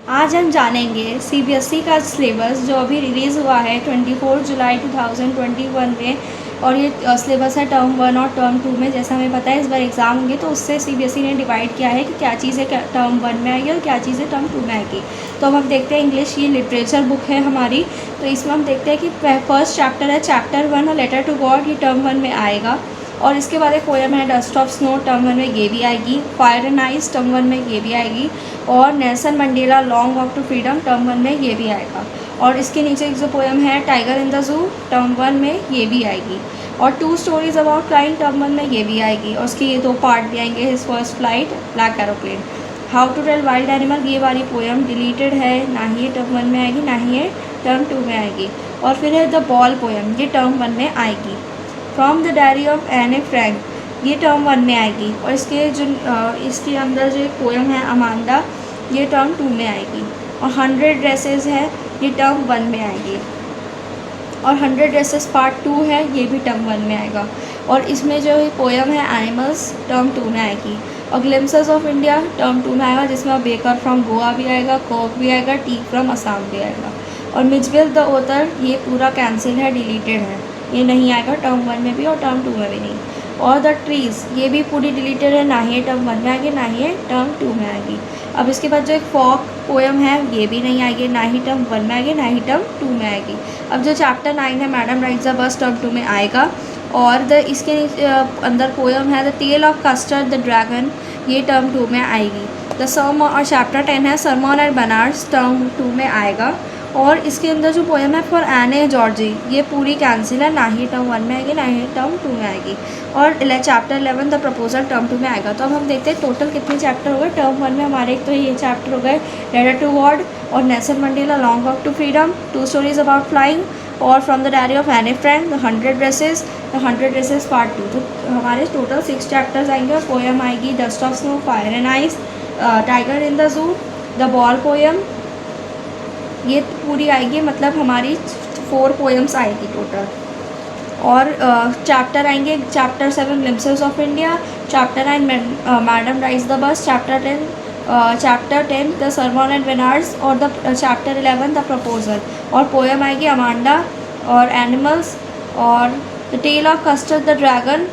आज हम जानेंगे सीबीएसई का सिलेबस जो अभी रिलीज़ हुआ है 24 जुलाई 2021 में। और ये सिलेबस है टर्म 1 और टर्म 2 में। जैसा हमें पता है इस बार एग्ज़ाम होंगे तो उससे सीबीएसई ने डिवाइड किया है कि क्या चीज़ें टर्म 1 में आएगी और क्या चीज़ें टर्म 2 में आएगी। तो हम देखते हैं इंग्लिश, ये लिटरेचर बुक है हमारी। तो इसमें हम देखते हैं कि फर्स्ट चैप्टर है चैप्टर 1 लेटर टू गॉड, ये टर्म 1 में आएगा। और इसके बाद एक पोएम है डस्ट ऑफ स्नो, टर्म 1 में ये भी आएगी। फायर एंड आइस, टर्म 1 में ये भी आएगी। और Nelson Mandela long walk to freedom, term 1 में ये भी आएगा। और इसके नीचे एक जो पोएम है tiger in the zoo, term 1 में ये भी आएगी। और 2 स्टोरीज अबाउट फ्लाइंग, टर्म 1 में ये भी आएगी। और उसके ये 2 पार्ट भी आएंगे, his first flight, black aeroplane. How to tell wild animal, ये वाली पोएम डिलीटेड है, ना ही ये टर्म 1 में आएगी ना ही ये टर्म 2 में आएगी। और फिर है द बॉल पोएम, ये टर्म 1 में आएगी। From the diary of Anne Frank, ये टर्म 1 में आएगी। और इसके अंदर जो एक पोएम है अमांडा, ये टर्म 2 में आएगी। और 100 ड्रेसेस है, ये टर्म 1 में आएगी। और 100 ड्रेसेस पार्ट 2 है, ये भी टर्म 1 में आएगा। और इसमें जो पोएम है एनिमल्स, टर्म 2 में आएगी। और ग्लिम्पसेस ऑफ इंडिया टर्म 2 में आएगा, जिसमें बेकर फ्रॉम गोवा भी आएगा, कोक भी आएगा, टी फ्रॉम असम भी आएगा। और मिचबिल द ऑथर, ये पूरा कैंसिल है, डिलीटेड है, ये नहीं आएगा टर्म 1 में भी और टर्म 2 में भी नहीं। और द ट्रीज़, ये भी पूरी डिलीटेड है, ना ही टर्म 1 में आएगी ना ही टर्म 2 में आएगी। अब इसके बाद जो एक फॉक पोएम है, ये भी नहीं आएगी, ना ही टर्म 1 में आएगी ना ही टर्म 2 में आएगी। अब जो चैप्टर 9 है madam rides the bus, term 2 में आएगा। और इसके अंदर पोएम है the tale of Custard the dragon, ये टर्म 2 में आएगी। द सर्मन, और चैप्टर 10 है सरमन एट बनारस, टर्म 2 में आएगा। और इसके अंदर जो पोएम है फॉर एने जॉर्जी, ये पूरी कैंसिल है, ना ही टर्म 1 में आएगी ना ही टर्म 2 में आएगी। और चैप्टर 11 द प्रपोजल, टर्म 2 में आएगा। तो अब हम देखते हैं टोटल कितने चैप्टर हो गए टर्म 1 में हमारे। एक तो ये चैप्टर हो गए लेटर टू गॉड और Nelson Mandela long walk to freedom, 2 stories about flying, और from the diary of Anne Frank, the 100 dresses part 2। तो हमारे टोटल 6 चैप्टर्स आएंगे। और पोएम आएगी dust of snow, fire and ice, tiger in the zoo, the ball poem, ये पूरी आएगी। मतलब हमारी 4 पोएम्स आएगी टोटल। और चैप्टर आएंगे chapter 7 glimpses of India, chapter 9 madam rides the bus, chapter 10 the sermon at Benares, और द चैप्टर 11 द प्रपोजल। और पोएम आएगी अमांडा और एनिमल्स और the tale of Custard the dragon.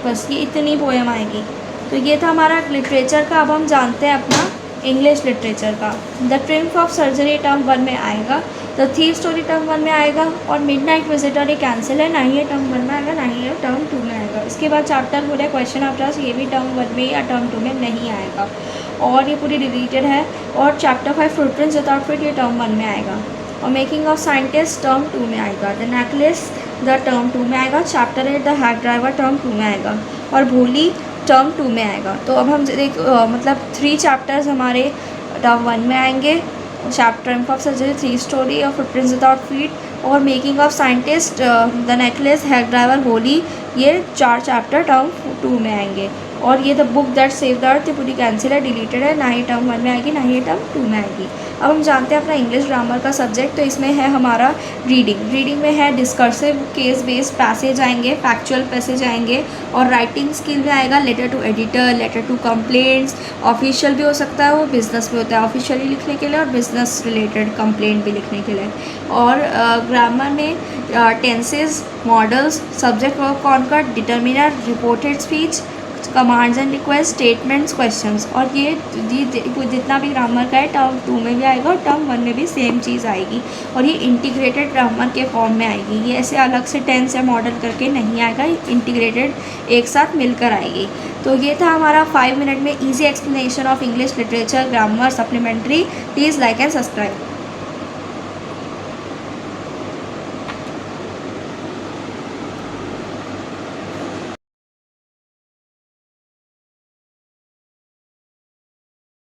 बस ये इतनी पोएम आएगी। तो ये था हमारा लिटरेचर का। अब हम जानते हैं अपना इंग्लिश लिटरेचर का। The triumph of surgery term 1 में आएगा, द थीव स्टोरी टर्म 1 में आएगा। और मिडनाइट विजिटर ये कैंसिल है, ना ही ये टर्म 1 में आएगा ना ही ये टर्म 2 में आएगा। इसके बाद चैप्टर हो रहा है क्वेश्चन ऑफ ट्रस्ट, ये भी टर्म 1 में या टर्म 2 में नहीं आएगा और ये पूरी डिलीटेड है। और चैप्टर 5 फुटप्रिंट्स विदाउट फीट, ये टर्म 1 में आएगा। और मेकिंग ऑफ साइंटिस्ट टर्म 2 में आएगा। द नेकलेस द टर्म 2 में आएगा। Chapter 8 the hack driver term 2 में आएगा। और भोली टर्म 2 में आएगा। तो अब हम मतलब 3 चैप्टर्स हमारे टर्म 1 में आएंगे। चैप्टर ऑफ सर्जरी, 3 स्टोरी और फुटप्रिंट्स विदाउट फीट और making of scientist, the necklace, hack driver, Holi, ये 4 चैप्टर टर्म 2 में आएंगे। और ये the book that save the earth, ये पूरी कैंसिल है, डिलीटेड है, ना ही टर्म 1 में आएगी ना ही टर्म 2 में आएगी। अब हम जानते हैं अपना इंग्लिश ग्रामर का सब्जेक्ट। तो इसमें है हमारा रीडिंग में है डिस्कर्सिव, केस बेस्ड पैसेज आएंगे, फैक्चुअल पैसेज आएंगे। और राइटिंग स्किल में आएगा letter to editor, letter to complaints, official भी हो सकता है, वो बिजनेस भी होता है ऑफिशियली लिखने के लिए, और बिजनेस रिलेटेड कंप्लेंट भी लिखने के लिए। और ग्रामर में tenses, modals, subject verb concord, determiner, reported speech, commands and request, statements, questions. और ये जितना भी ग्रामर का है टर्म 2 में भी आएगा और टर्म 1 में भी सेम चीज़ आएगी। और ये इंटीग्रेटेड ग्रामर के फॉर्म में आएगी, ये ऐसे अलग से टेंस या मॉडल करके नहीं आएगा, इंटीग्रेटेड एक साथ मिलकर आएगी। तो ये था हमारा 5 मिनट में easy explanation of English literature grammar supplementary. Please like and subscribe.